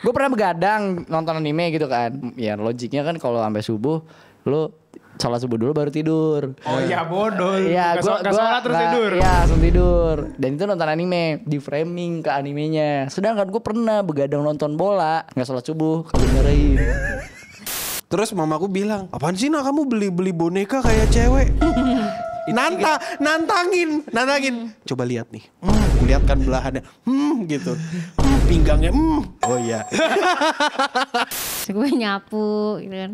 Gue pernah begadang nonton anime gitu kan. Ya logiknya kan kalau sampai subuh lu sholat subuh dulu baru tidur. Oh iya bodoh. Iya, gak sholat terus tidur. Iya, langsung tidur. Dan itu nonton anime, di framing ke animenya. Sedangkan gue pernah begadang nonton bola, nggak sholat subuh, kedengerin. Terus mamaku bilang, apaan sih nak kamu beli boneka kayak cewek? Nantangin. Coba lihat nih. Lihat kan belahannya. Gitu. Pinggangnya. Oh iya. Gue nyapu gitu kan.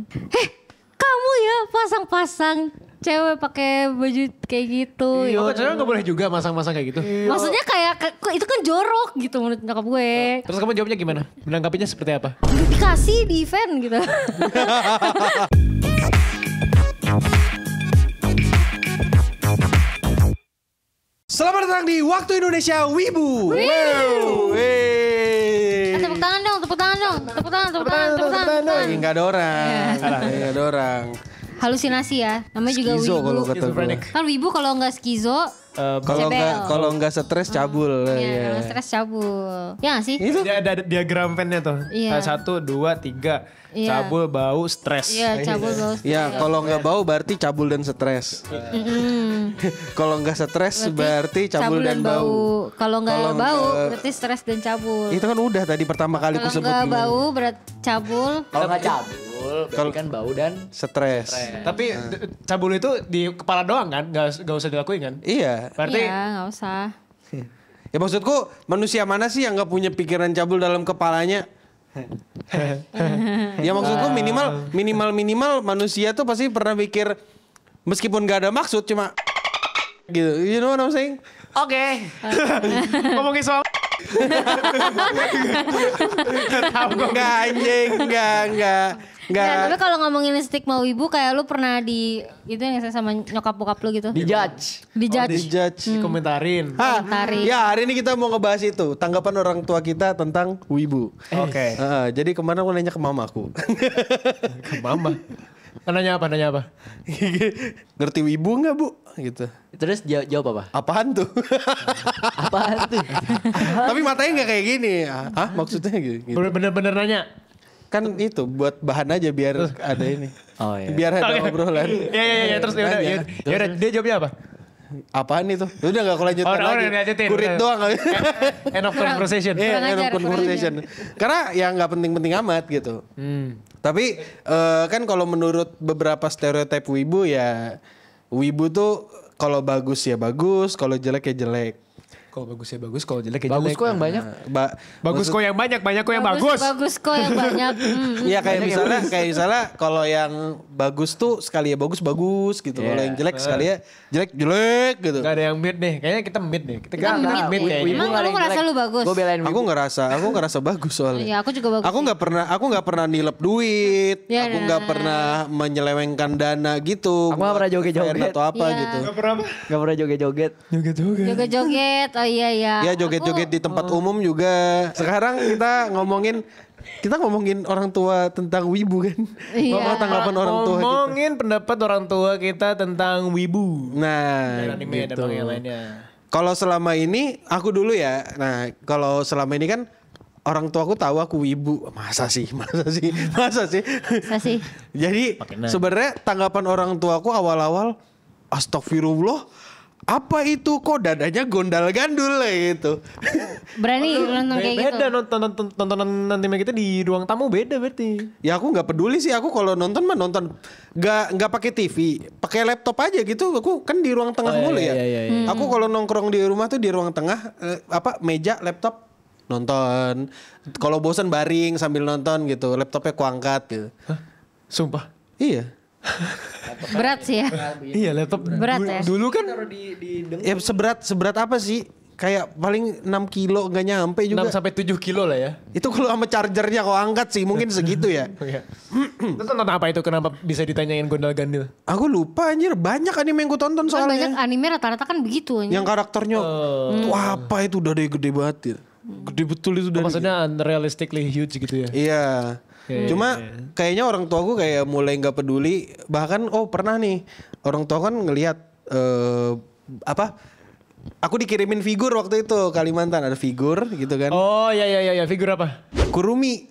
Kamu ya pasang-pasang cewek pakai baju kayak gitu. Oh, cewek gak boleh juga masang-masang kayak gitu? Maksudnya kayak itu kan jorok gitu menurut nyokap gue. Terus kamu jawabnya gimana? Menanggapinya seperti apa? Dikasih di event gitu. Selamat datang di Waktu Indonesia Wibu. Tepuk tangan dong, tepuk tangan dong. Tepuk tangan. Enggak ada orang. Halusinasi ya. Namanya juga Skizo wibu. kalau kata gue. Kan wibu kalau nggak skizo, Kalau enggak stres cabul. ya kalau stres cabul. Ya nggak sih? Itu Dia ada diagram fan-nya tuh. Iya. 1, 2, 3. Iya. Cabul, bau, stres. Iya, cabul bau stres. ya kalau enggak bau berarti cabul dan stres. Kalau enggak stres berarti cabul dan bau. Kalau nggak Kalau bau nggak- berarti stres dan cabul. Itu kan udah tadi pertama kali aku Kalau sebut nggak gimana. bau berarti cabul. Kalau nggak cabul, berarti kan bau dan Stres. Tapi cabul itu di kepala doang kan? Gak usah dilakuin kan? Iya. Berarti Iya, nggak usah. Ya maksudku manusia mana sih yang nggak punya pikiran cabul dalam kepalanya? Ya maksudku minimal manusia tuh pasti pernah mikir meskipun nggak ada maksud cuma gitu. You know what I'm saying? Oke. ngomongin soal Enggak anjing, enggak. Nah, tapi kalau ngomongin stigma wibu kayak lu pernah di itu yang saya sama nyokap bokap lu gitu. Dijudge. Dijudge. komentarin. Komentarin. Ya hari ini kita mau ngebahas itu tanggapan orang tua kita tentang wibu. Oke. Jadi kemarin aku nanya ke mamaku. Ke mama. Nanya apa? Ngerti wibu nggak bu? Gitu. Terus jawab apa? Apaan tuh? Apaan tuh? Tapi matanya nggak kayak gini. Hah? Maksudnya gitu. Bener-bener nanya. Kan itu buat bahan aja biar ada ini. Oh iya. Biar ada obrolan. Iya. Terus Nanya. yaudah, dia jawabnya apa? Apaan itu? Udah gak aku lanjutkan Oh, lagi. lanjutin. Kurit doang. End of conversation. Iya, Kurang end of ajar, conversation. Karena ya nggak penting-penting amat gitu. Tapi kan kalau menurut beberapa stereotip wibu ya, wibu tuh kalau bagus ya bagus, kalau jelek ya jelek. Kalau bagus ya bagus, kalau jelek ya Bagus jelek. kok yang banyak. Bagus kok yang banyak kok yang bagus. Bagus kok yang banyak. Iya kayak misalnya kalau yang bagus tuh sekali ya bagus gitu. Kalau yang jelek sekali ya jelek gitu. Gak ada yang mid nih. Kayaknya kita mid nih. Kita Kita mid mid. kayaknya. Emang lu ngerasa lu bagus? Gue belain Aku ngerasa bagus soalnya. Iya, aku juga bagus. Aku nggak pernah nilep duit. Ya, aku nggak pernah menyelewengkan dana gitu. Aku nggak pernah joget-joget. atau apa Iya. gitu. Gak pernah joget-joget. Joget-joget. Oh iya. Ya joget-joget di tempat umum juga. Sekarang kita ngomongin orang tua tentang wibu kan. Iya. Apa tanggapan orang tua kita? Ngomongin pendapat orang tua kita tentang wibu. Nah, Dan anime gitu. dan yang lainnya. Kalau selama ini aku dulu ya. Nah, kalau selama ini kan orang tua aku tahu aku wibu. Masa sih? Masa sih? Jadi sebenarnya tanggapan orang tuaku awal-awal astagfirullah. Apa itu kok dadanya gondal-gandul lah gitu. Berani nonton kayak gitu. Beda nontonan anime kita di ruang tamu beda berarti. Ya aku nggak peduli sih, aku kalau nonton mah nonton nggak pakai TV, pakai laptop aja gitu. Aku kan di ruang tengah mulu ya. Aku kalau nongkrong di rumah tuh di ruang tengah meja laptop nonton. Kalau bosan baring sambil nonton gitu, laptopnya kuangkat gitu. Hah? Sumpah. Iya. Berat sih ya. Iya laptop Berat ya? Dulu kan Ya seberat apa sih? Kayak paling 6 kilo nggak nyampe juga. 6-7 kilo lah ya. Itu kalau sama chargernya kau angkat sih mungkin segitu ya. Iya. Terus tonton apa itu? Kenapa bisa ditanyain gondal-gandil? Aku lupa anjir, banyak anime yang gue tonton Kan banyak soalnya. anime rata-rata kan begitu. Yang karakternya tuh apa itu udah gede banget ya. Gede betul itu dari. Maksudnya unrealistically huge gitu ya? Iya. Cuma kayaknya orang tua gue kayak mulai nggak peduli. Bahkan pernah nih orang tua kan ngelihat aku dikirimin figur waktu itu Kalimantan ada figur gitu kan. Oh iya figur apa? Kurumi.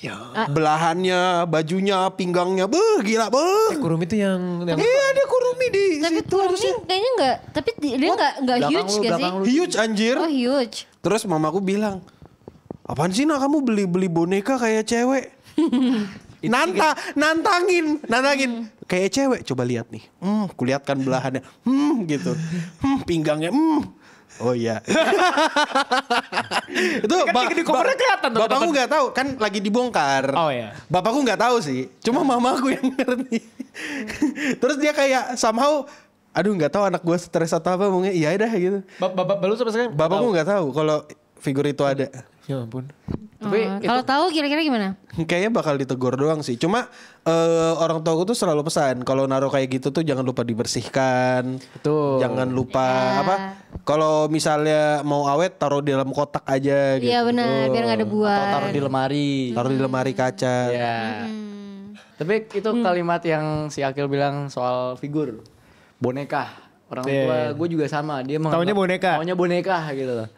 Ya. Belahannya, bajunya, pinggangnya, gila, Kurumi itu yang Iya, ada Kurumi di Tapi situ Kurumi harusnya. kayaknya enggak, tapi dia enggak Belakang huge lu, gak sih? belakang lu. Huge anjir. Oh huge. Terus mamaku bilang, apaan sih nak kamu beli boneka kayak cewek? Nantangin. Kayak cewek, coba lihat nih. Kulihatkan belahannya. Gitu. Pinggangnya. Oh iya. Itu Kan di covernya kelihatan tuh, bapakku teman. nggak tahu, kan lagi dibongkar. Oh iya. Bapakku nggak tahu sih, cuma mamaku yang ngerti. Terus dia kayak somehow, aduh nggak tahu anak gue stres atau apa, mungkin iya dah gitu. Bapak lu sama sekali. Bapakku nggak tahu kalau figur itu ada. Ya ampun. Tapi Kalau tahu kira-kira gimana? Kayaknya bakal ditegur doang sih. Cuma orang tuaku tuh selalu pesan kalau naruh kayak gitu tuh jangan lupa dibersihkan. Betul. Jangan lupa apa? Kalau misalnya mau awet taruh di dalam kotak aja gitu. Iya benar, biar nggak ada buah. atau taruh di lemari. Taruh di lemari kaca. Ya. Tapi itu kalimat yang si Akil bilang soal figur boneka. Orang tua gue juga sama. Dia Taunya boneka. Taunya boneka gitu loh.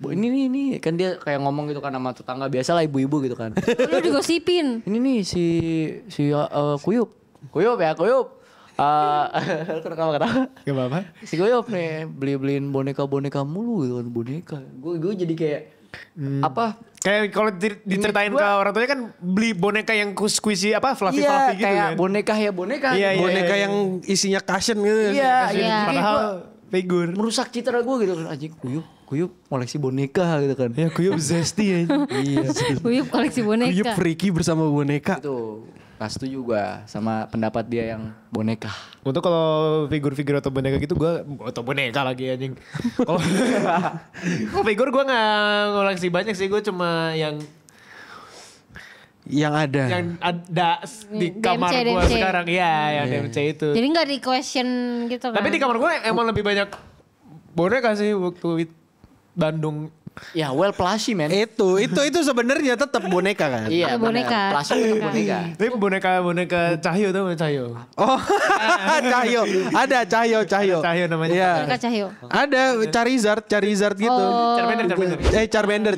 Ini kan dia kayak ngomong gitu kan sama tetangga biasa lah ibu-ibu gitu kan. Lu digosipin. Ini nih si Kuyup ya Kuyup. Kenapa Gak apa-apa. si Kuyup nih beliin boneka mulu gitu kan boneka. Gue jadi kayak apa? Kayak kalau diceritain ke orang tuanya kan beli boneka yang squishy apa fluffy gitu kayak kan. boneka ya boneka. Iya, gitu. Boneka yang isinya cushion gitu. Iya, Iya. Padahal figur. merusak citra gue gitu kan anjing Kuyup koleksi boneka gitu kan. Ya Kuyup zesty ya. Iya. Uyup koleksi boneka. Kuyup freaky bersama boneka. Itu gak setuju gue sama pendapat dia yang boneka. Untuk kalau figur-figur atau boneka gitu gue atau boneka lagi anjing. Kalau kalau figur gue nggak ngoleksi banyak sih, gue cuma yang ada. di kamar gue DMC. sekarang. Iya, yang DMC itu. Jadi nggak di question gitu kan? Tapi di kamar gue emang lebih banyak boneka sih waktu Bandung. Ya well plushy man. Itu sebenarnya tetap boneka kan. Iya boneka. bener. Plushy bener boneka. Tapi boneka Cahyo tuh Cahyo. Oh, Cahyo. Ada Cahyo. Cahyo namanya. Iya. Boneka Cahyo. Ada Charizard gitu. Oh. Charmander.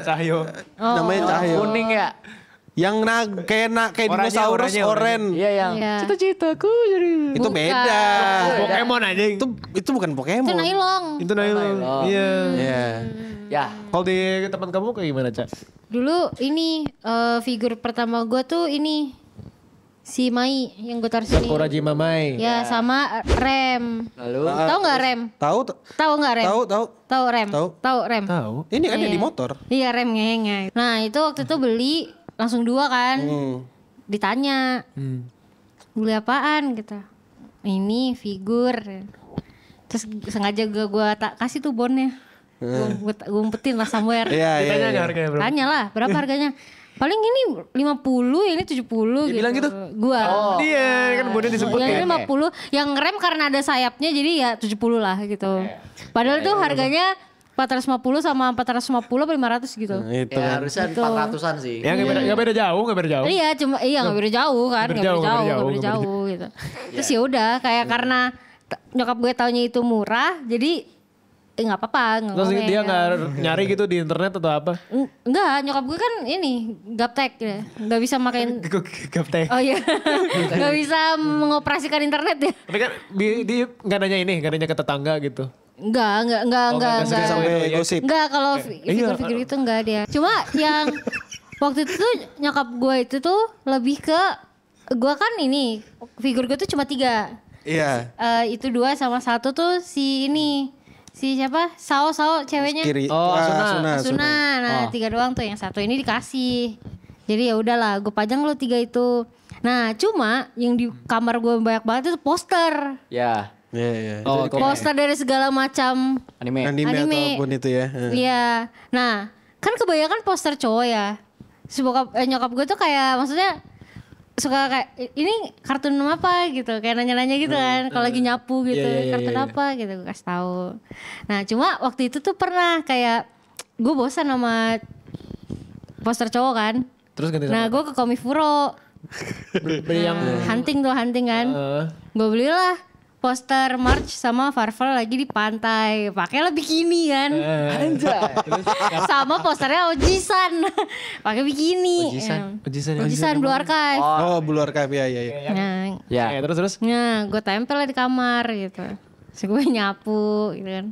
Cahyo. Namanya Cahyo. Kuning ya. Yang kayak Oranye, dinosaurus oranye. oren. Iya yang Iya. cita-citaku jadi. Itu Bukan. beda. Pokemon anjing. Itu bukan Pokemon. Itu Nailong. Itu Nailong. Iya. Iya. Ya. Kalau di teman kamu kayak gimana, Cak? Dulu ini figur pertama gue tuh ini si Mai yang gue taruh sini. Sakura Jimamai. Ya sama Rem. Lalu Tahu nggak Rem? Tahu? Tahu nggak Rem? Tahu. Tahu Rem? Tahu. Tahu Rem? Tahu. Ini ada Iya. di motor. Iya Rem ngeyeng. Nah itu waktu itu beli langsung 2 kan. Ditanya beli apaan gitu. Ini figur. Terus sengaja gue tak kasih tuh bonnya. Gue umpetin lah somewhere. Iya, Ditanya nggak harganya berapa? Tanya lah berapa harganya. Paling ini 50, ini 70 gitu. bilang gitu? Gua. Dia kan bonnya disebut Yang ya. ini 50, yang rem karena ada sayapnya jadi ya 70 lah gitu. Padahal itu harganya 450 sama 450 apa 500 gitu. Itu ya kan. harusnya Gitu. 400-an sih. Ya nggak beda jauh. Iya, cuma nggak beda jauh kan, Nggak nggak beda beda jauh, jauh gitu. Terus ya udah kayak karena nyokap gue taunya itu murah, jadi nggak apa-apa. Terus dia nggak nyari gitu di internet atau apa? Enggak, nyokap gue kan ini gaptek ya, nggak bisa makin. Gaptek. Oh iya, nggak bisa mengoperasikan internet ya. Tapi kan dia nggak nanya ini, nggak nanya ke tetangga gitu. Enggak. Sampai gosip. Enggak, kalau figur-figur itu enggak dia. Cuma yang waktu itu tuh nyokap gue itu tuh lebih ke gue kan ini figur gue tuh cuma 3. Iya. Itu 2 sama 1 tuh si ini si siapa? Sao ceweknya. Kiri. Oh, Asuna. Asuna. Nah, 3 doang tuh, yang 1 ini dikasih. Jadi ya udahlah, gue pajang lo 3 itu. Nah, cuma yang di kamar gue banyak banget itu poster. Ya. Iya. Oh, Poster dari segala macam Anime. Anime Anime. ataupun itu ya. Iya. Nah, kan kebanyakan poster cowok ya. Si nyokap gue tuh kayak maksudnya suka kayak ini kartun apa gitu, kayak nanya-nanya gitu kan. Kalau lagi nyapu gitu, kartun apa gitu gue kasih tahu. Nah, cuma waktu itu tuh pernah kayak gue bosan sama poster cowok kan. Terus ganti sama. Nah, gue ke Komifuro. Beli yang Hunting kan. Gue belilah poster March sama Farvel lagi di pantai, pakailah bikini kan. Anjay. Sama posternya Ojisan, pakai bikini. Ojisan Blue Archive. Oh, Blue Archive ya. Nah, Ya. Terus. nah gue tempel lah di kamar gitu. Terus gue nyapu gitu kan.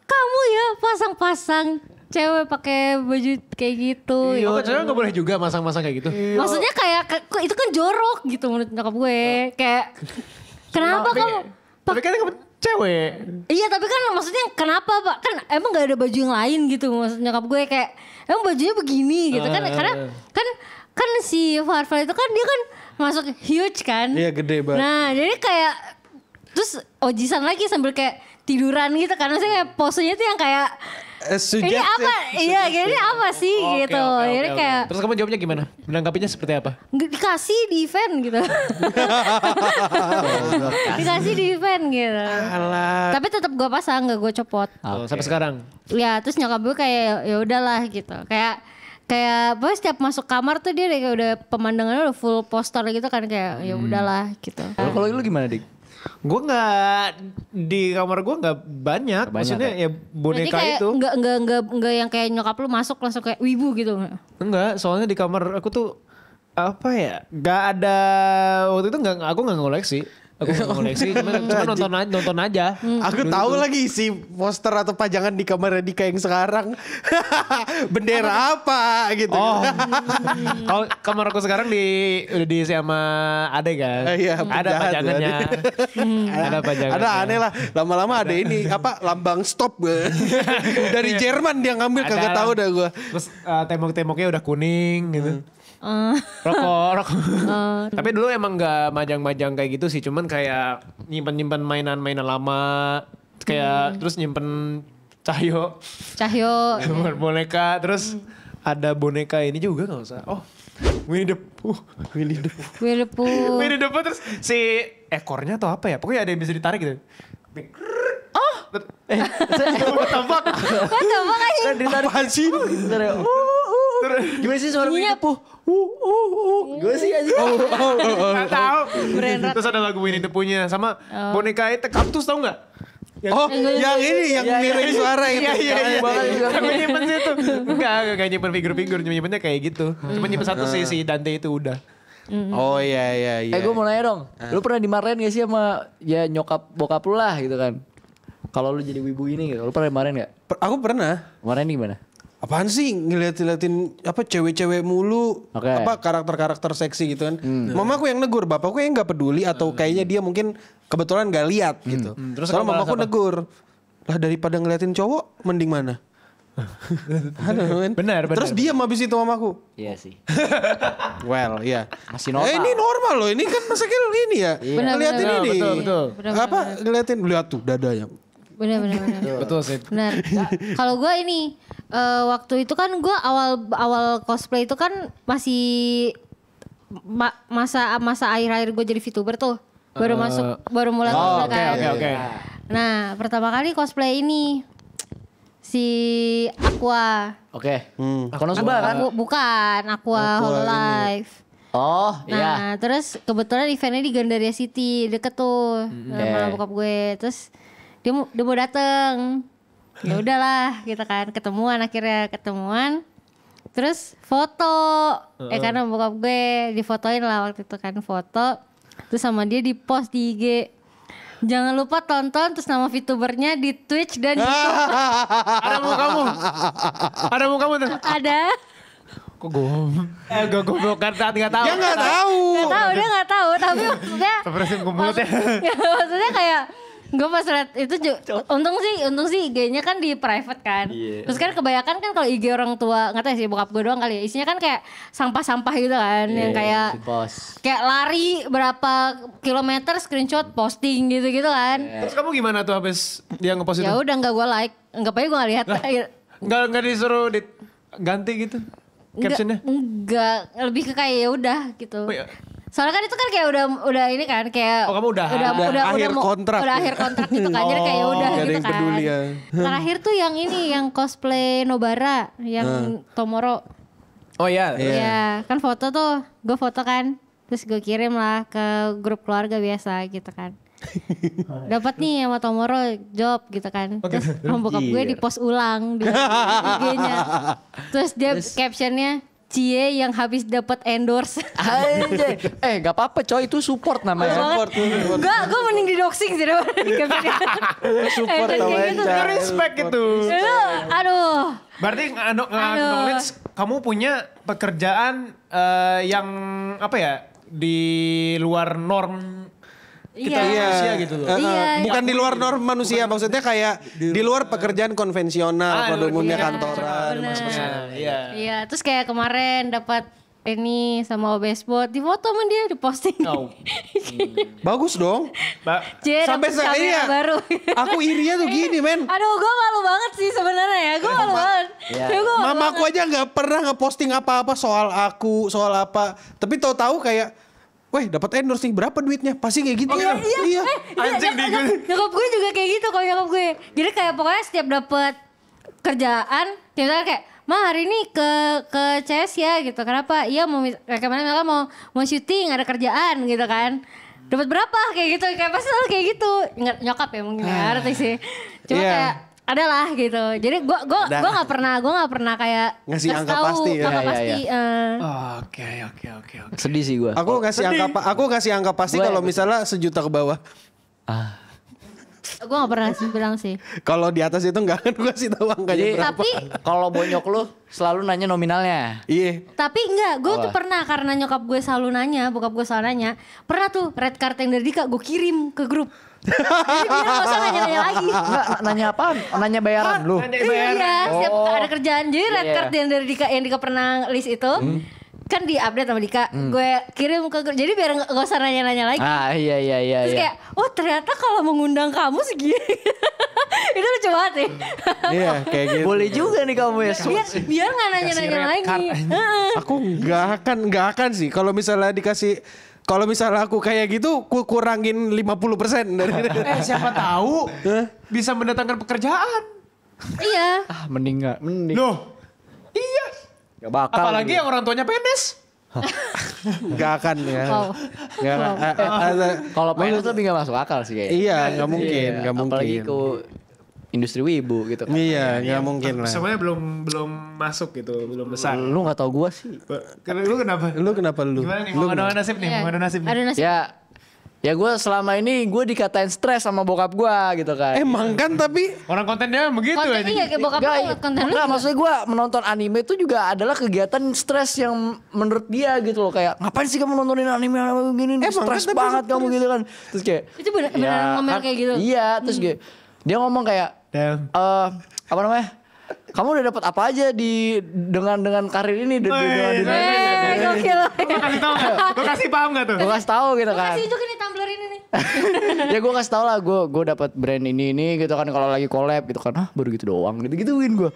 Kamu ya pasang-pasang cewek pakai baju kayak gitu. Oh, cewek gak boleh juga masang-masang kayak gitu? Maksudnya kayak itu kan jorok gitu menurut nyokap gue. Kayak kenapa kamu? Tapi kan kamu cewek. Iya tapi kan maksudnya kenapa Pak? Kan emang gak ada baju yang lain gitu maksud nyokap gue kayak emang bajunya begini gitu kan karena kan si Farvel itu kan dia kan masuk huge kan. Iya, gede banget. Nah jadi kayak terus Ojisan lagi sambil kayak tiduran gitu kan maksudnya kayak posenya tuh yang kayak ini apa? Iya, ini apa sih gitu. Jadi kayak Terus kamu jawabnya gimana? Menanggapinya seperti apa? dikasih di event gitu. Dikasih di event gitu. Tapi tetap gue pasang, gak gue copot. Sampai sekarang. Ya, terus nyokap gue kayak ya udahlah gitu. Kayak boy setiap masuk kamar tuh dia kayak udah pemandangannya udah full poster gitu kan kayak ya udahlah gitu. Kalau lu gimana, Dik? Gue nggak di kamar gue nggak banyak. Maksudnya ya boneka kayak itu. Enggak yang kayak nyokap lu masuk langsung kayak wibu gitu. Enggak, soalnya di kamar aku tuh apa ya? Nggak ada waktu itu aku nggak ngoleksi. Aku nggak ngoleksi, cuma nonton aja. Aku tahu lagi si poster atau pajangan di kamar Dika yang sekarang. Bendera apa gitu. Oh, kalau kamar aku sekarang udah diisi sama Ade kan. Iya, ada penjahat, pajangannya. Ada pajangannya. Ada aneh lah. Lama-lama ada ini apa lambang stop dari Jerman dia ngambil kagak tahu dah gue. Terus tembok-temboknya udah kuning gitu. Rokok. Tapi dulu emang nggak majang-majang kayak gitu sih, cuman kayak nyimpen mainan-mainan lama, kayak terus nyimpen Cahyo boneka, terus ada boneka ini juga nggak usah. Oh, Winnie the Pooh. Terus si ekornya atau apa ya? Pokoknya ada yang bisa ditarik gitu. What the fuck? Apaan sih? Gimana sih suara Winnie the Pooh? Gue sih aja. Gak tahu. Terus ada lagu Winnie the Pooh-nya sama boneka itu kaktus tau gak? Oh, yang ini yang miring suara itu. Iya. Aku nyimpen situ. Enggak nyimpen figur-figur, nyimpennya kayak gitu. Cuma nyimpen satu si Dante itu udah. Oh iya. Gue mau nanya dong. Lu pernah dimarahin gak sih sama ya nyokap bokap lu lah gitu kan? Kalau lu jadi wibu ini gitu, lu pernah dimarahin gak? Aku pernah. Marahin gimana? Apaan sih ngeliatin apa cewek-cewek mulu, apa karakter-karakter seksi gitu kan. Mamaku yang negur, bapakku yang nggak peduli atau kayaknya dia mungkin kebetulan nggak lihat gitu. Terus soalnya mamaku negur, lah daripada ngeliatin cowok mending mana? Benar. Terus diam habis itu mamaku. Iya sih. Well, iya. Masih normal. Ini normal loh, ini kan masa kecil ini ya. Ngeliatin ini. Betul. Apa ngeliatin lihat tuh dadanya. Benar. Betul sih. Benar. Kalau gue ini waktu itu kan gue awal cosplay itu kan masih masa akhir-akhir gue jadi VTuber tuh. Baru mulai cosplay kan. Oke. Nah, pertama kali cosplay ini si Aqua. Oke. Konosuba kan? Bukan, Aqua Hololive. Oh iya. Nah, terus kebetulan eventnya di Gandaria City, deket tuh sama bokap gue. Terus dia mau dateng, ya udahlah kita kan akhirnya ketemuan, terus foto, karena bokap gue difotoin lah waktu itu kan foto, terus sama dia di post di IG, jangan lupa tonton terus nama VTubernya di Twitch dan YouTube. Ada mukamu tuh. Ada. Kok gue goblok kan nggak tahu. Dia nggak tahu. Dia nggak tahu, tapi maksudnya. Maksudnya kayak gue pas liat itu untung sih IG-nya kan di private kan. Terus kan kebanyakan kan kalau IG orang tua nggak tahu sih bokap gue doang kali ya, isinya kan kayak sampah-sampah gitu kan, yang kayak lari berapa kilometer screenshot posting gitu kan. Terus kamu gimana tuh habis dia ngepost itu? Ya udah nggak gue like, nggak apa-apa gue nggak lihat. Nggak disuruh ganti gitu captionnya? Enggak, lebih ke kayak ya udah gitu. Oh, iya. Soalnya kan itu kan kayak udah ini kan kayak kamu udah akhir kontrak. Udah akhir kontrak gitu kan. Jadi kayak udah gak ada gitu yang kan. peduli ya. Terakhir tuh yang ini yang cosplay Nobara yang Tomoro. Oh iya. Iya, kan foto tuh. Gue foto kan. Terus gue kirim lah ke grup keluarga biasa gitu kan. dapat nih sama Tomoro job gitu kan. Terus sama bokap gue di post ulang di IG-nya. Terus dia captionnya Cie yang habis dapat endorse. Anjay. Gak apa-apa coy, itu support namanya. Enggak, gue mending di doxing sih daripada di caption. Support gitu. Respect itu. Aduh. Berarti acknowledge kamu punya pekerjaan yang apa ya, di luar norm kita manusia gitu loh. Bukan di luar norm manusia, maksudnya kayak di luar pekerjaan konvensional pada umumnya kantoran. Iya, terus kayak kemarin dapat ini sama Obesbot, di foto sama dia, di posting. Bagus dong. Sampai saya baru. Aku irinya tuh gini men. Aduh, gue malu banget sih sebenarnya ya, gue malu banget. Mamaku aja nggak pernah ngeposting apa-apa soal aku, soal apa. Tapi tahu-tahu kayak, weh dapat endorse nih, berapa duitnya? Pasti kayak gitu. Iya. Anjing nih gue. Nyokap gue juga kayak gitu kalau nyokap gue. Jadi kayak pokoknya setiap dapat kerjaan, tiba-tiba kayak, Ma hari ini ke CS ya gitu. Kenapa? Iya mau kemana mau syuting, ada kerjaan gitu kan. Dapat berapa kayak gitu, kayak pasti selalu kayak gitu. Nyokap ya mungkin ngerti sih. Cuma kayak adalah gitu. Jadi gue nggak pernah kayak ngasih angka pasti ya. Oke. Sedih sih gue. Aku ngasih angka pasti kalau misalnya 1 juta ke bawah. Gue gak pernah bilang sih. Kalau di atas itu gak akan gue kasih tahu angkanya berapa. Tapi kalau bonyok lu selalu nanya nominalnya. Iya. Tapi enggak, gue tuh pernah karena nyokap gue selalu nanya, bokap gue selalu nanya. Pernah tuh red card yang dari Dika gue kirim ke grup. Jadi biar gak usah nanya-nanya lagi. Enggak, nanya apaan? Nanya bayaran lu. Iya, setiap ada kerjaan. Jadi red card yang dari Dika, yang Dika pernah list itu. Kan di update sama Dika, gue kirim ke grup. Jadi biar gak usah nanya-nanya lagi. Iya. Terus kayak, oh ternyata kalau mengundang kamu segini. Itu lucu banget sih. Iya kayak gitu. Boleh juga nih kamu ya. Biar gak nanya-nanya lagi. Aku gak akan sih. Kalau misalnya aku kayak gitu, ku kurangin 50% dari siapa tahu bisa mendatangkan pekerjaan. Iya. Mending gak? Mending. Loh, iya. Gak bakal. Apalagi yang orang tuanya PNS. Gak akan ya. Kalau PNS lebih gak masuk akal sih kayaknya. Iya, gak mungkin. Apalagi ke industri wibu gitu kan. Iya, gak mungkin lah. Semuanya belum masuk gitu, belum besar. Lu gak tau gua sih. Lu kenapa? Gimana nih? Mau ngadu nasib nih? Ada nasib. Ya gue selama ini gue dikatain stres sama bokap gue gitu kan. Emang kan tapi orang kontennya begitu konten iya kayak bokap lu konten lu. Enggak, maksudnya gue menonton anime itu juga adalah kegiatan stres yang menurut dia gitu loh. Kayak ngapain sih kamu nontonin anime gini, stres banget kamu gitu kan. Terus kayak itu benar ngomel kayak gitu. Iya, terus kayak dia ngomong kayak apa namanya? Kamu udah dapat apa aja dengan karir ini dengan Gokil. Gue kasih paham gak tuh? Gue kasih tahu gitu kan. Kasih juga nih tumbler ini nih. Ya gue kasih tau lah, gue dapat brand ini gitu kan kalau lagi collab gitu kan. Baru gitu doang gitu-gituin gue.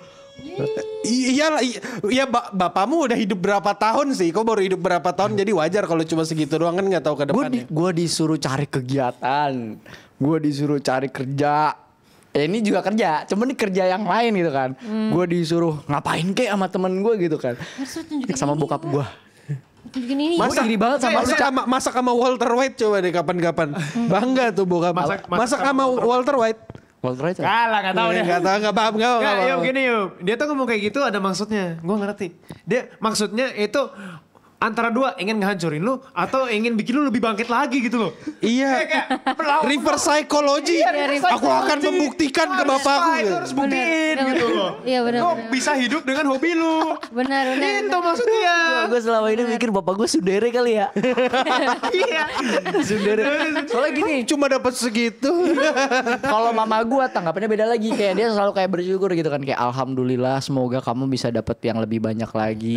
Iyalah, iya bapakmu udah hidup berapa tahun sih? Kok baru hidup berapa tahun? Jadi wajar kalau cuma segitu doang kan nggak tahu ke depannya. Gue disuruh cari kegiatan, gue disuruh cari kerja. Ini juga kerja, cuman ini kerja yang lain gitu kan. Gue disuruh ngapain kek sama temen gue gitu kan. Sama bokap gue. Masa iri banget sama lu. Masak sama Walter White coba deh kapan-kapan. Bangga tuh bokap. Masak sama Walter White. Walter White. Kalah gak tau deh. Gak paham. Yuk gini yuk. Dia tuh ngomong kayak gitu ada maksudnya. Gue ngerti. Dia maksudnya itu antara dua, ingin ngehancurin lu atau ingin bikin lu lebih bangkit lagi gitu loh. Iya. Reverse psychology. Aku akan membuktikan ke bapakku. Itu harus buktiin gitu loh. Iya benar. Lu bisa hidup dengan hobi lu. Benar. Itu maksudnya. Gue selama ini mikir bapak gue sundere kali ya. Iya. Sundere. Soalnya gini, Cuma dapat segitu. kalau mama gue tanggapannya beda lagi. Kayak dia selalu kayak bersyukur gitu kan. Kayak alhamdulillah semoga kamu bisa dapat yang lebih banyak lagi.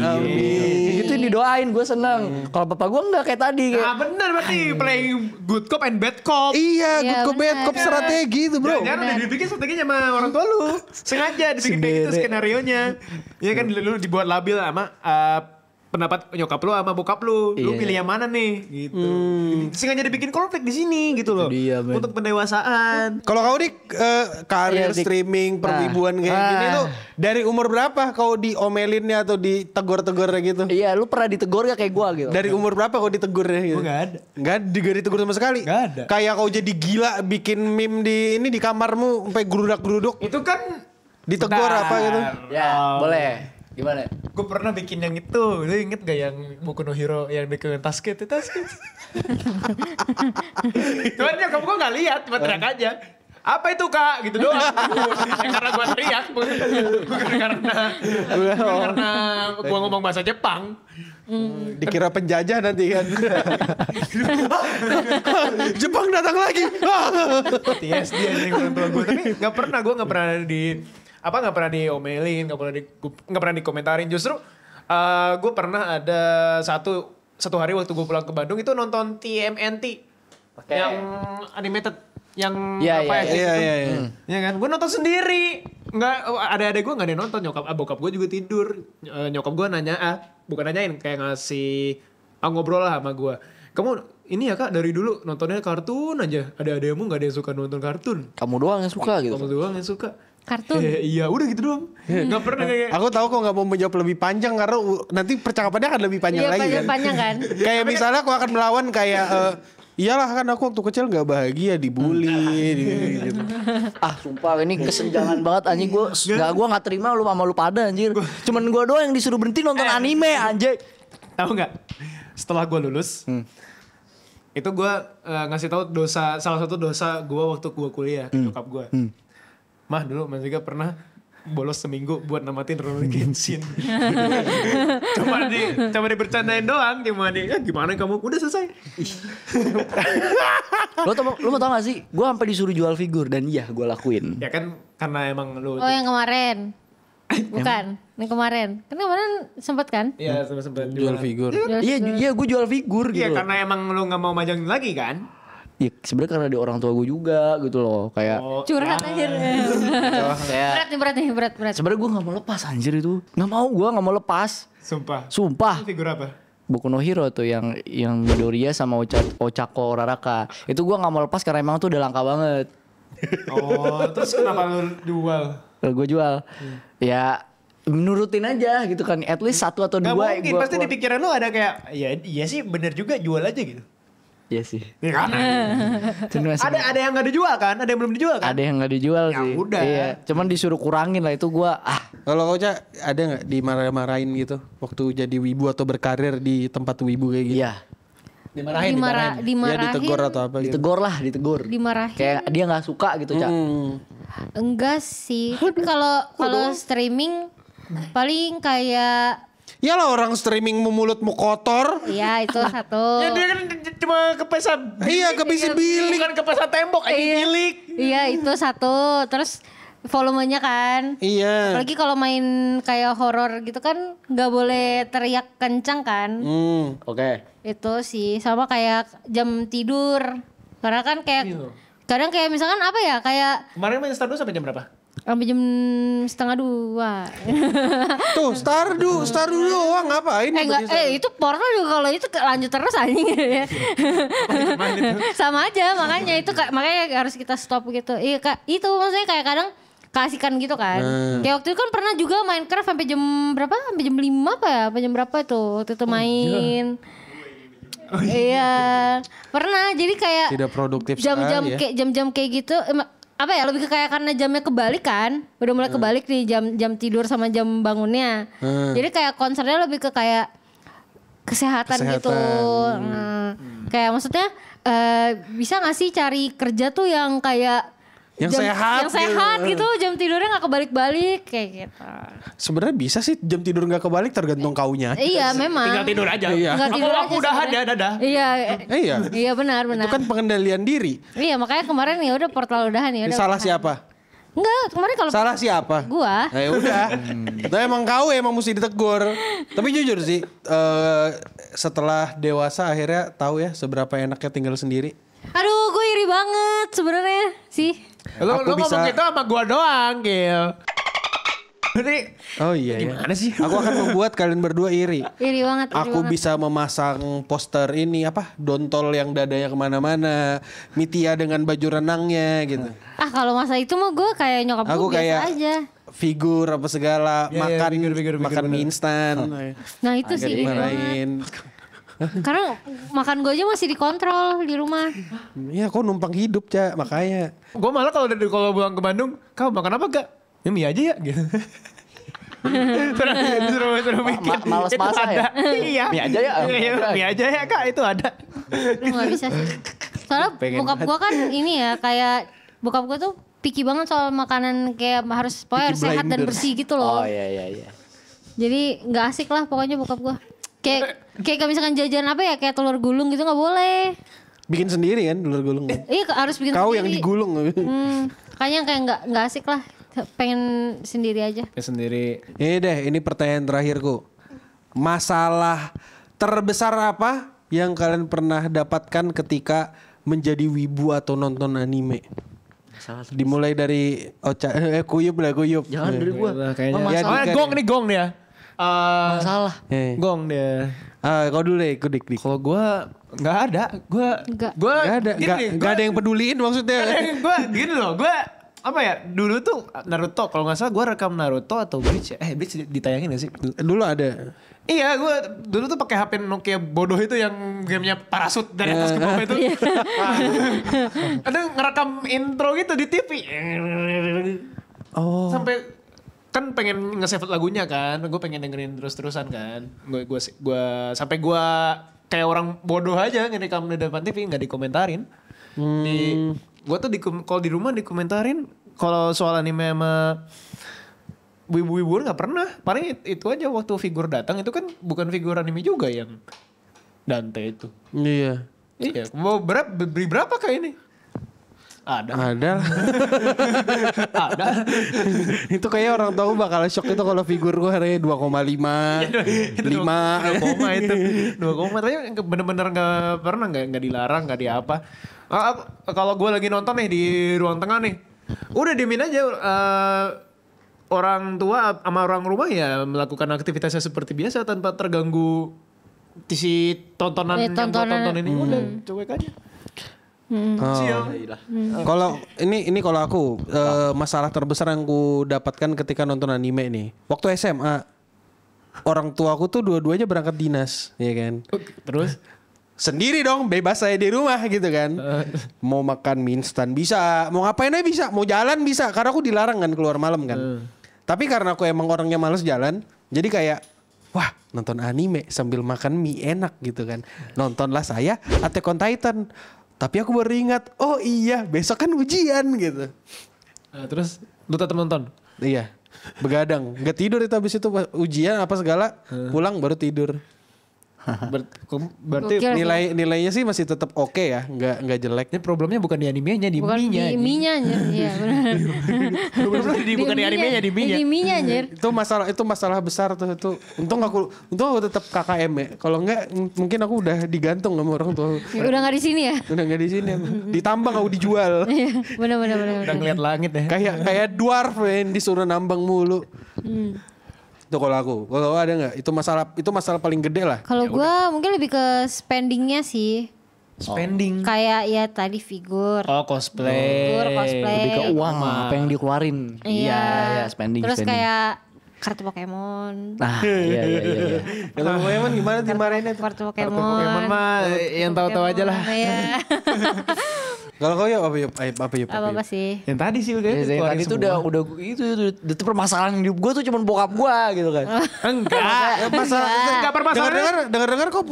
Gitu didoain. Gue seneng. Kalau bapak gue enggak kayak tadi. Nah bener berarti playing good cop and bad cop. Iya, good cop bad cop strategi itu bro. Jangan udah dibikin strateginya sama orang tua lu. Sengaja dibikin kayak gitu skenario nya. Iya kan lu dibuat labil sama pendapat nyokap lu sama bokap lu. Lu pilih yang mana nih gitu. Sengaja dibikin konflik di sini gitu loh. Iya, untuk pendewasaan. Kalau kau Dik karir streaming perwibuan kayak gini tuh dari umur berapa kau diomelinnya atau ditegur-tegurnya gitu? Iya, lu pernah ditegur gak kayak gua gitu? Dari umur berapa kau ditegurnya gitu? Gua gak ada. Gak ditegur sama sekali? Gak ada. Kayak kau jadi gila bikin meme di kamarmu sampai gerudak-geruduk. Itu kan Ditegur apa gitu? Ya, boleh. Gimana? gue pernah bikin yang itu. Lu inget gak yang Boku no Hero yang bikin tasket? Cuman nyokap gue gak lihat, cuma teriak aja. Apa itu kak? Gitu doang. Karena gue teriak. Bukan karena gue ngomong bahasa Jepang. Dikira penjajah nanti kan. Jepang datang lagi. TSD anjing orang tua gue. Tapi gue gak pernah nggak pernah diomelin, nggak pernah dikomentarin. Justru gue pernah ada satu hari waktu gue pulang ke Bandung itu nonton TMNT yang animated yang Iya. Ya kan, gue nonton sendiri. Nggak, ada gue nggak ada yang nonton. Bokap gue juga tidur. Nyokap gue bukan nanyain, kayak ngasih ngobrol lah sama gue. Kamu ini ya kak dari dulu nontonnya kartun aja. Ada-adamu nggak ada yang suka nonton kartun. Kamu doang yang suka gitu. Kamu doang yang suka. Kartun. Iya udah gitu doang. Gak pernah kayak. Aku tahu kok nggak mau menjawab lebih panjang karena nanti percakapannya akan lebih panjang lagi kan. Panjang kan. Kayak misalnya aku akan melawan kayak iyalah kan aku waktu kecil nggak bahagia dibully gitu. Sumpah ini kesenjangan banget anjing. Gue nggak terima lu sama lu pada anjir. Cuman gue doang yang disuruh berhenti nonton anime anjing. Tahu nggak? Setelah gue lulus, itu gue ngasih tahu salah satu dosa gue waktu gue kuliah ke nyokap gue. Mah dulu Mas Ziga pernah bolos seminggu buat namatin Rurouni Kenshin. Coba dibercandain doang, gimana kamu? Udah selesai. Lu mau tau gak sih? Gue sampai disuruh jual figur dan iya gue lakuin. Ya kan karena emang lu. Oh yang kemarin. Bukan, yang kemarin. Kan kemarin sempet kan? Iya sempet Jual figur. Iya gue jual figur gitu. Iya karena emang lu gak mau majang lagi kan? Iya sebenarnya karena di orang tua gue juga gitu loh. Kayak Curhat akhirnya. Berat. sebenarnya gue gak mau lepas anjir itu. Gue gak mau lepas. Sumpah. Itu figur apa? Boku no Hero tuh yang Midoriya sama Ochako Uraraka. Itu gue gak mau lepas karena emang tuh udah langka banget. Oh terus kenapa lu jual? Gue jual. Ya menurutin aja gitu kan. At least 1 atau 2. Gak mungkin pasti di pikiran lu ada kayak iya sih bener juga jual aja gitu. Iya sih. Iya kan? Ada yang gak dijual kan? Ada yang belum dijual kan? Ada yang gak dijual ya sih. Udah. Iya. Cuman disuruh kurangin lah itu gue Kalau kau Ca ada nggak dimarahin gitu waktu jadi wibu atau berkarir di tempat wibu kayak gitu? Iya. Dimarahin. Dimarahin. Ya ditegur atau apa gitu? Ditegur. Dimarahin. Kayak dia gak suka gitu Cak. Enggak sih. Tapi kalau streaming paling kayak Iyalah orang streaming mulutmu kotor. iya itu satu. Ya dia kan cuma kepesan. Iya kebisin bilik. Bukan kepesan tembok aja bilik. Iya itu satu. Terus volumenya kan. Iya. Apalagi kalau main kayak horor gitu kan nggak boleh teriak kencang kan. Oke. Itu sih sama kayak jam tidur. Karena kan kayak kadang kayak misalkan apa ya kayak Kemarin main Stardew sampai jam berapa? sampai jam 1:30. Tuh Stardew doang ngapain? Itu portal juga kalau itu lanjut terus anjing ya. Sama aja makanya itu makanya harus kita stop gitu. Iya Kak, itu maksudnya kayak kadang kasihkan gitu kan. Kayak waktu itu kan pernah juga Minecraft sampai jam berapa? Sampai jam 5 apa ya? Sampai jam berapa itu? Waktu itu main. Iya, pernah. Jadi kayak tidak produktif jam-jam sekali ya. kayak jam-jam kayak gitu apa ya lebih ke kayak karena jamnya kebalik kan. Udah mulai kebalik nih jam tidur sama jam bangunnya. Jadi kayak concernnya lebih ke kayak kesehatan. Gitu. Kayak maksudnya bisa gak sih cari kerja tuh yang kayak Yang sehat gitu. Jam tidurnya gak kebalik-balik kayak gitu. Sebenarnya bisa sih jam tidur nggak kebalik tergantung kaunya. Iya memang. Tinggal tidur aja. Iya. Aku udah ada dadah. Iya. Iya. Iya benar. Itu kan pengendalian diri. Iya makanya kemarin ya udah portal udahan ya udah. Salah siapa? Enggak, kemarin kalau Salah siapa? Gua. Ya udah. Itu emang kau emang mesti ditegur. Tapi jujur sih setelah dewasa akhirnya tahu ya seberapa enaknya tinggal sendiri. Aduh, gue iri banget sebenarnya sih. Lu ngomong gitu sama gua doang, Gil. Berarti Oh iya ya. gimana sih? Aku akan membuat kalian berdua iri. Iri banget. Aku bisa memasang poster ini apa Dontol yang dadanya kemana-mana, Mitia dengan baju renangnya gitu. Kalau masa itu mah gue kayak nyokap Aku gue biasa kayak aja. figur apa segala, Ya, makan figur, makan mie bener. instan, Nah itu sih iri banget. marahin. Karena makan gue aja masih dikontrol di rumah. Ya kok numpang hidup Cak, makanya. Gue malah kalau pulang ke Bandung, kamu makan apa gak? Ya mie aja ya gitu. Suruh mikir. Males Itu masak ada. ya? Iya. Mie aja ya? Iya, mie aja ya kak, itu ada. Gue gak bisa sih. Soalnya bokap gue kan ini ya kayak bokap gue tuh picky banget soal makanan kayak harus pokoknya harus sehat dan bersih gitu loh. Oh iya. Jadi nggak asik lah pokoknya bokap gue. Kayak kalau misalkan jajan apa ya kayak telur gulung gitu nggak boleh. Bikin sendiri kan telur gulung. Iya harus bikin Kau sendiri. yang digulung. Kayaknya kayak nggak asik lah. Pengen sendiri aja. Ya sendiri. Ini deh, ini pertanyaan terakhirku. Masalah terbesar apa yang kalian pernah dapatkan ketika menjadi wibu atau nonton anime? Dimulai dari Kuyup lah Kuyup. Jangan dari gue. Kayaknya. Ya, Gong nih gong dia. Masalah. Gong dia. Kau dulu deh, Dik. Kalau gue nggak ada, gue Nggak ada yang peduliin maksudnya. Gue gini loh, gue apa ya dulu tuh Naruto kalau nggak salah gue rekam Naruto atau Bleach ya. Bleach ditayangin gak sih? Dulu ada. Iya, gue dulu tuh pakai HP Nokia bodoh itu yang gamenya parasut dari atas ke bawah itu. Kadang ngerekam intro gitu di TV. Oh. Sampai kan pengen nge-save lagunya kan, gue pengen dengerin terus-terusan kan. Gue sampai gue kayak orang bodoh aja ngerekam di depan TV nggak dikomentarin. Gue tuh kalau di rumah dikomentarin kalau soal anime sama wibu-wibu nggak pernah. Paling itu aja waktu figur datang itu kan bukan figur anime juga yang Dante itu. Iya. Iya, mau beri berapa kayak ini? Ada. Ada. Itu kayak orang tahu bakal shock itu kalau figur gue harganya 2,5, 5. 2 itu. 2 tapi bener-bener nggak pernah nggak dilarang nggak di apa. Kalau gue lagi nonton nih di ruang tengah nih, udah diemin aja. Orang tua sama orang rumah ya melakukan aktivitasnya seperti biasa tanpa terganggu si tontonan yang gue tonton ini. Udah cuek aja. Kalau ini kalau aku masalah terbesar yang aku dapatkan ketika nonton anime nih. Waktu SMA orang tua aku tuh dua-duanya berangkat dinas, ya kan. Terus Sendiri dong, bebas saya di rumah gitu kan. Mau makan mie instan bisa, mau ngapain aja bisa, mau jalan bisa. Karena aku dilarang kan keluar malam kan. Tapi karena aku emang orangnya males jalan, jadi kayak wah nonton anime sambil makan mie enak gitu kan. Nontonlah saya Attack on Titan. Tapi aku baru ingat, oh iya besok kan ujian gitu. terus lu tetap nonton? Iya, begadang. Gak tidur itu habis itu ujian apa segala, pulang baru tidur. Berarti Gokil. Nilainya sih masih tetap oke ya, nggak jelek. ini problemnya bukan di animenya, di Bukan mie-nya. di mie-nya anjir. Iya benar. Bukan di animenya, di mie-nya. Di mie-nya anjir. Itu masalah besar tuh itu. Untung aku tetap KKM ya. Kalau enggak mungkin aku udah digantung sama orang tua. Ya, udah gak di sini ya? Udah nggak di sini. Ditambang aku dijual. Iya, benar. Udah ngeliat langit ya. Kayak dwarf yang disuruh nambang mulu. Itu kalau aku. Kalau ada nggak? Itu masalah paling gede lah. Kalau gue mungkin lebih ke spendingnya sih. Spending. Kayak ya tadi figur. Oh cosplay. Figur, cosplay. Lebih ke uang apa yang dikeluarin. Iya, spending. Terus kayak kartu Pokemon. Nah, iya. Kalau Pokemon gimana dimarahinnya tuh? Kartu Pokemon. Pokemon mah yang tahu-tahu aja lah. Iya. Kalau kau ya apa yuk? Apa sih? Yang tadi sih udah. Yang tadi itu udah itu permasalahan hidup gue tuh cuma bokap gue gitu kan. Enggak. Enggak permasalahan. Dengar kau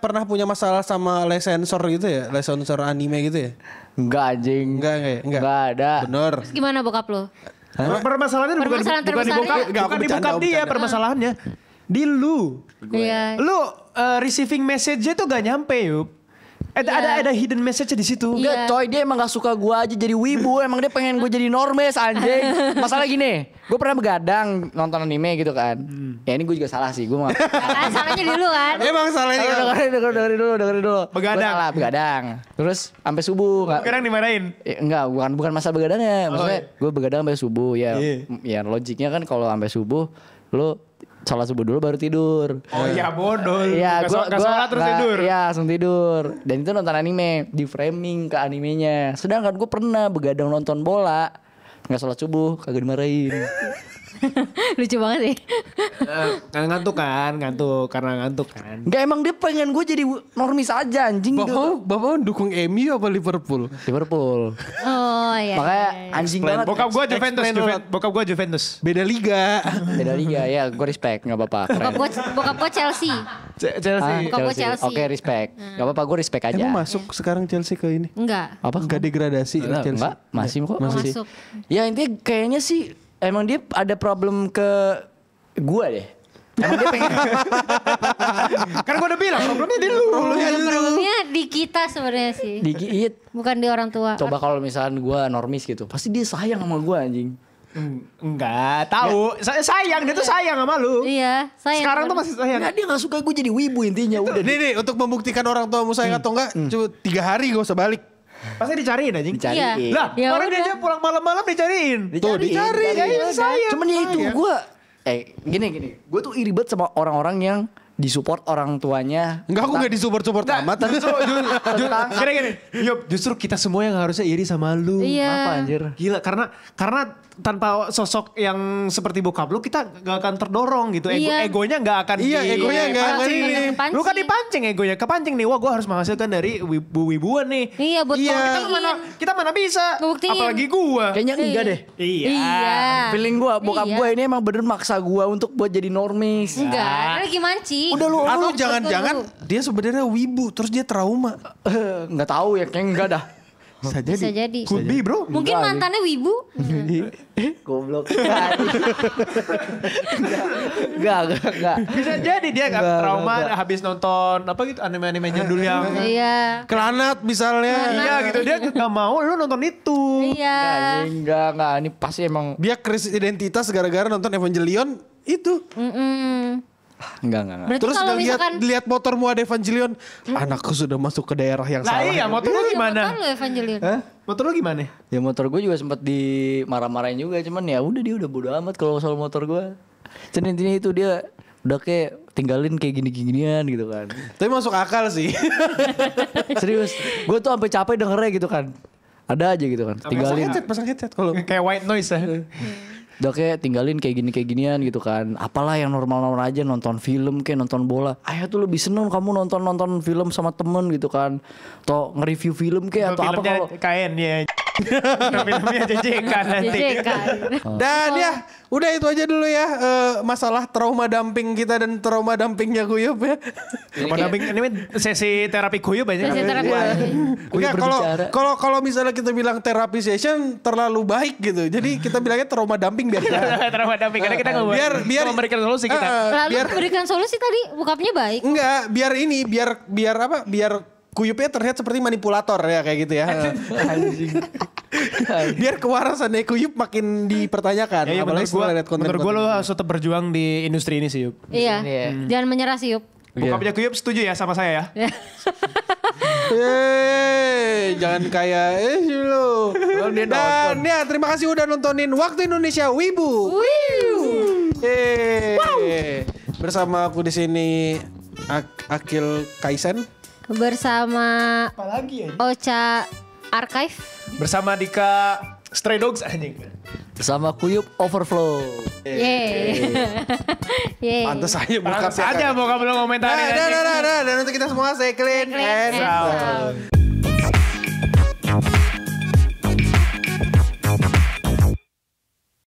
pernah punya masalah sama lesensor gitu ya? Lesensor anime gitu ya? Enggak anjing. Enggak ada. Bener. Terus gimana bokap lo? Permasalahannya Permasalahan bukan di bokap, Enggak, aku bukan di bercanda, bokap dia bercanda. permasalahannya. Di lu. Iya. Lu receiving message-nya tuh gak nyampe, Yup. Ada hidden message di situ. Enggak coy, dia emang gak suka gue aja jadi wibu. Emang dia pengen gue jadi normes anjing. Masalah gini, gue pernah begadang nonton anime gitu kan. Ya ini gue juga salah sih, gue mah. Kan salahnya di lu kan. Emang salahnya. Dengerin dulu. Begadang. Gua salah, begadang. Terus sampai subuh. Sekarang dimarahin. Enggak, bukan masalah begadangnya. Maksudnya gue begadang sampai subuh ya. Ya logiknya kan kalau sampai subuh lu sholat subuh dulu baru tidur. Oh iya bodoh. Iya, gak sholat terus tidur. Iya, langsung tidur. Dan itu nonton anime, di framing ke animenya. Sedangkan gue pernah begadang nonton bola, nggak sholat subuh, kagak dimarahin. Lucu banget sih. Ngantuk kan. Enggak, emang dia pengen gue jadi normis aja anjing. Bapak dukung MU apa Liverpool? Liverpool. Oh iya. Makanya anjing banget. Bokap gue Juventus. Beda liga. Beda liga ya, gue respect, nggak apa-apa. Keren. Bokap gue Chelsea. Chelsea. Bokap gue Chelsea. Oke, respect. Nggak apa-apa, gue respect aja. Emang masuk sekarang Chelsea ke ini? Enggak. Apa? Enggak degradasi Chelsea? Enggak, masih kok. Masuk. Ya intinya kayaknya sih emang dia ada problem ke gua deh. Emang dia pengen. Kan gue udah bilang problemnya di lu. Problemnya di kita sebenarnya sih. Dikit. Bukan di orang tua. Coba kalau misalkan gua normis gitu, pasti dia sayang sama gua anjing. Enggak tahu. Sayang dia tuh sayang sama lu. Iya, sayang. Sekarang tuh masih sayang. Enggak, dia gak suka gue jadi wibu intinya. Udah. Nih, untuk membuktikan orang tuamu sayang atau enggak, cuma 3 hari gak usah balik. Pasti dicariin anjing. Dicariin. Iya. Lah, Ya kemarin udah. dia aja pulang malam-malam dicariin. Tuh, dicari. Sayang. Cuman ya itu gue gini. Gue tuh iri banget sama orang-orang yang disupport orang tuanya. Enggak, aku gak disupport-support amat. Gini. Yup, justru kita semua yang harusnya iri sama lu. Iya. Apa anjir? Gila, karena tanpa sosok yang seperti bokap lu kita gak akan terdorong gitu. Iya. Egonya gak akan Egonya gak akan dipancing. ini. Lu kan dipancing egonya, kepancing nih. Wah, gue harus menghasilkan dari wibu-wibuan nih. Iya, buat Kita mana bisa? Ngebuktiin. Apalagi gua. Kayaknya enggak deh. Iya. Feeling gue, bokap Iya. gue ini emang bener maksa gue untuk buat jadi normis. Enggak, lagi mancing. Udah lu Atau jangan-jangan dia sebenarnya wibu terus dia trauma. nggak tahu ya, kayaknya enggak dah. Bisa Bisa jadi. Could be, bro. Mungkin mantannya wibu. Goblok. Enggak. Bisa jadi dia Enggak, trauma enggak. habis nonton apa gitu anime-anime jadul yang Iya. Kelanat misalnya. iya gitu, dia gak mau lu nonton itu. Iya. Enggak. Ini pasti emang Dia krisis identitas gara-gara nonton Evangelion itu. enggak. Berarti Terus kalau lihat misalkan lihat motormu ada Evangelion, anakku sudah masuk ke daerah yang Lah salah. iya, motor lu gimana? Motor lu Evangelion. Motor lu gimana? Ya motor gue juga sempat dimarah-marahin juga, cuman ya udah dia udah bodo amat kalau soal motor gue. Cuman intinya itu dia udah kayak tinggalin kayak gini-ginian gitu kan. Tapi masuk akal sih. Serius, gue tuh sampai capek dengernya gitu kan. Ada aja gitu kan, tinggalin. Pasang headset kalau Kayak white noise ya. Udah kayak tinggalin kayak ginian gitu kan. Apalah yang normal-normal aja, nonton film kayak nonton bola. Ayah tuh lebih seneng kamu nonton film sama temen gitu kan. Atau nge-review film kayak atau apa Filmnya kalau KN ya. Filmnya JJK nanti. JJK. Dan ya, udah itu aja dulu ya masalah trauma dumping kita dan trauma dumpingnya Kuyup ya. Ini sesi terapi kuyup banyak. Sesi terapi. Enggak, kalau misalnya kita bilang terapi session terlalu baik gitu. Jadi kita bilangnya trauma dumping biar Trauma dumping karena kita nggak biar memberikan solusi kita. Lalu berikan solusi tadi bokapnya baik. Enggak, biar Kuyupnya terlihat seperti manipulator ya kayak gitu ya. Biar kewarasannya Kuyup makin dipertanyakan. Ya, Apalagi setelah lihat menurut gue lo konten-konten. harus tetap berjuang di industri ini sih Yup. Iya. Jangan menyerah sih, Yup. Bokapnya Kuyup setuju ya sama saya ya? Jangan kayak lu. Dan ya terima kasih udah nontonin Waktu Indonesia Wibu. Bersama aku di sini Akil Kaisen. Bersama Ocha Archive. Bersama Dika Stray Dogs anjing. sama Kuyup Overflow. Yeay. Pantes aja Pantes aja bokap lu ngomentarin. Nah, dan untuk kita semua saya clean and Clean and sound.